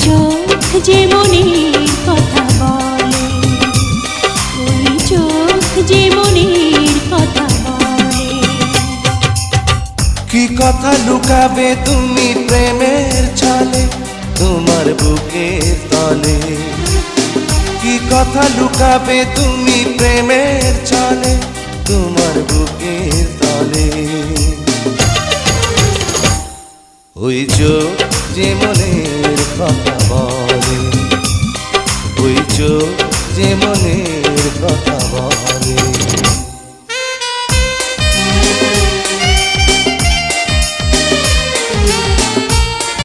চোখ যে মনের কথা বলে, ওই চোখ যে মনের কথা বলে। কি কথা লুকাবে তুমি প্রেমের ছলে তোমার বুকের তলে? কি কথা লুকাবে তুমি প্রেমের ছলে তোমার বুকের তলে? ওই চোখ যে মনের কথা বলে, ওই চোখ যে মনের কথা বলে।